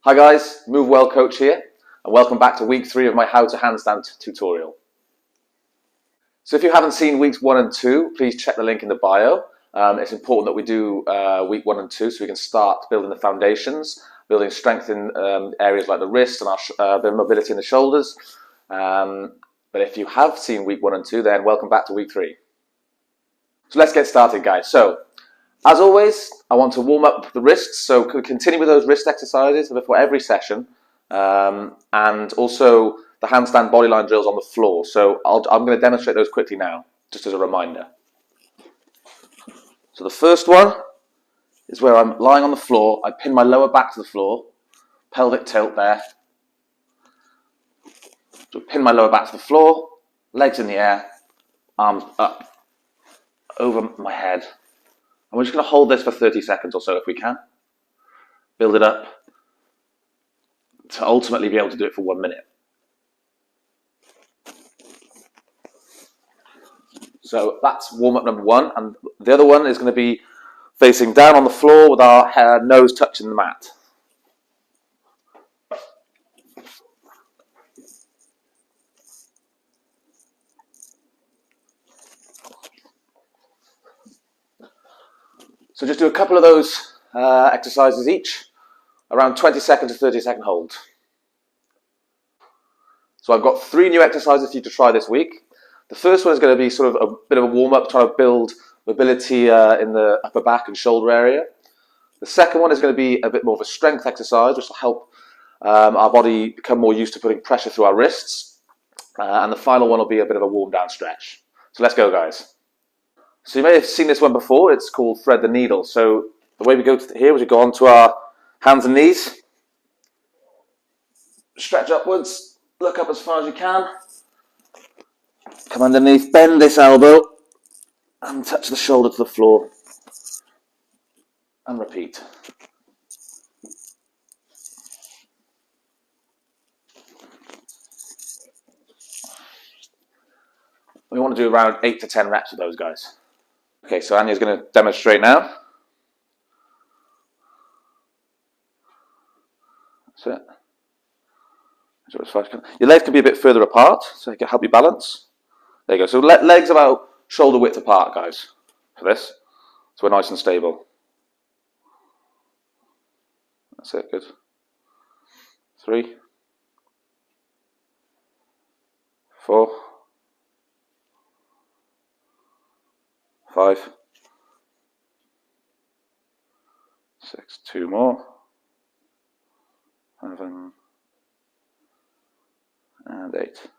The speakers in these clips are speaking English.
Hi guys, Move Well Coach here, and welcome back to week 3 of my How to Handstand tutorial. So if you haven't seen weeks 1 and 2, please check the link in the bio. It's important that we do week 1 and 2 so we can start building the foundations, building strength in areas like the wrist and the mobility in the shoulders. But if you have seen week 1 and 2, then welcome back to week 3. So let's get started, guys. So, as always, I want to warm up the wrists, so continue with those wrist exercises before every session, and also the handstand bodyline drills on the floor. So I'm going to demonstrate those quickly now, just as a reminder. So the first one is where I'm lying on the floor, I pin my lower back to the floor, pelvic tilt there. So pin my lower back to the floor, legs in the air, arms up, over my head. And we're just going to hold this for 30 seconds or so if we can. Build it up to ultimately be able to do it for 1 minute. So that's warm-up number 1, and the other one is going to be facing down on the floor with our nose touching the mat. So just do a couple of those exercises each, around 20 second to 30 second hold. So I've got 3 new exercises for you to try this week. The first one is going to be sort of a bit of a warm-up, trying to build mobility in the upper back and shoulder area. The second one is going to be a bit more of a strength exercise, which will help our body become more used to putting pressure through our wrists. And the final one will be a bit of a warm-down stretch. So let's go, guys. So you may have seen this one before. It's called thread the needle. So the way we go here is we go onto our hands and knees, stretch upwards, look up as far as you can, come underneath, bend this elbow, and touch the shoulder to the floor, and repeat. We want to do around 8 to 10 reps with those guys. Okay, so Anya's going to demonstrate now. That's it. Your legs can be a bit further apart, so it can help you balance. There you go. So legs about shoulder width apart, guys, for this. So we're nice and stable. That's it, good. 3, 4, 5, 6, 2 more, 7, and 8.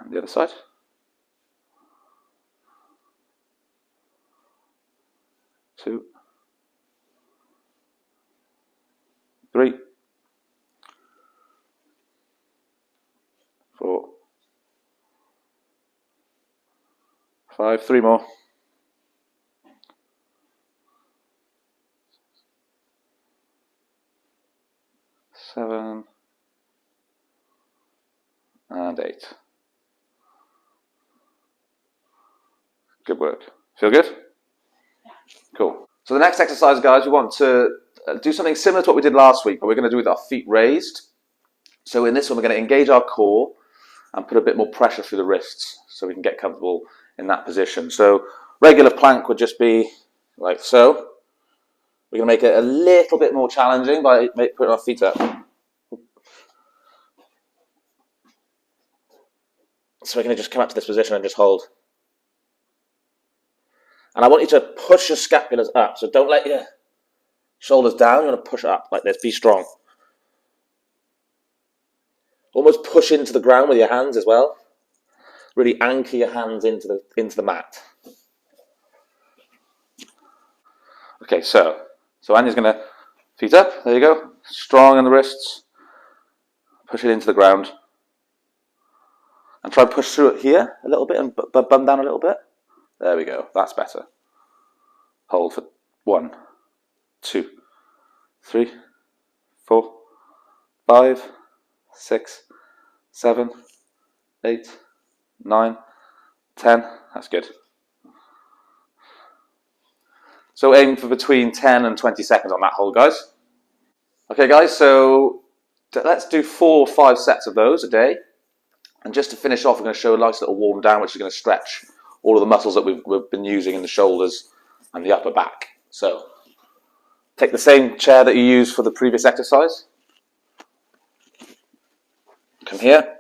And the other side. 2, 3, 4, 5, 3 more. 7 and 8. Good work. Feel good? Cool. So the next exercise, guys, we want to do something similar to what we did last week, but we're going to do it with our feet raised. So in this one, we're going to engage our core and put a bit more pressure through the wrists so we can get comfortable in that position. So regular plank would just be like so. We're going to make it a little bit more challenging by putting our feet up. So we're going to just come up to this position and just hold. And I want you to push your scapulars up. So don't let your shoulders down. You want to push up like this. Be strong. Almost push into the ground with your hands as well. Really anchor your hands into the mat. Okay, so Anya's going to feet up. There you go. Strong in the wrists. Push it into the ground. And try and push through it here a little bit and bum down a little bit. There we go. That's better. Hold for 1, 2, 3, 4, 5, 6, 7, 8, 9, 10. That's good. So aim for between 10 and 20 seconds on that hold, guys. Okay guys, so let's do 4 or 5 sets of those a day. And just to finish off, we're going to show a nice little warm down, which is going to stretch all of the muscles that we've been using in the shoulders and the upper back. So take the same chair that you used for the previous exercise. Come here.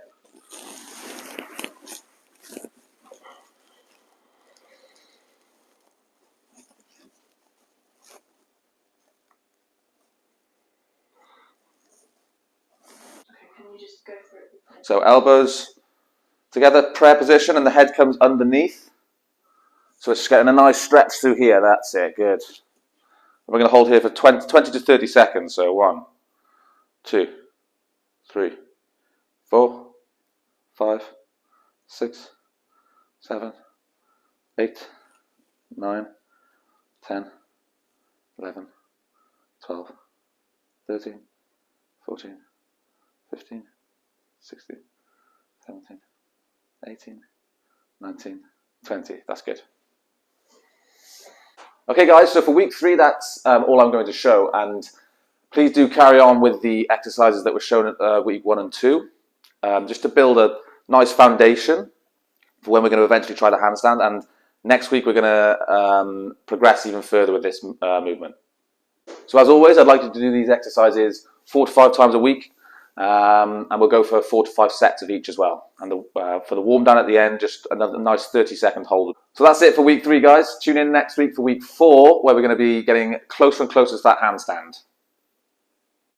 So elbows together, prayer position, and the head comes underneath. So it's getting a nice stretch through here. That's it. Good. We're going to hold here for 20 to 30 seconds. So 1, 2, 3, 4, 5, 6, 7, 8, 9, 10, 11, 12, 13, 14, 15, 16, 17, 18, 19, 20. That's good. Okay guys, so for week 3, that's all I'm going to show, and please do carry on with the exercises that were shown at week 1 and 2, just to build a nice foundation for when we're going to eventually try the handstand, and next week we're going to progress even further with this movement. So as always, I'd like you to do these exercises 4 to 5 times a week, and we'll go for 4 to 5 sets of each as well. And for the warm down at the end, just another nice 30-second hold. So that's it for week 3, guys. Tune in next week for week 4, where we're going to be getting closer and closer to that handstand.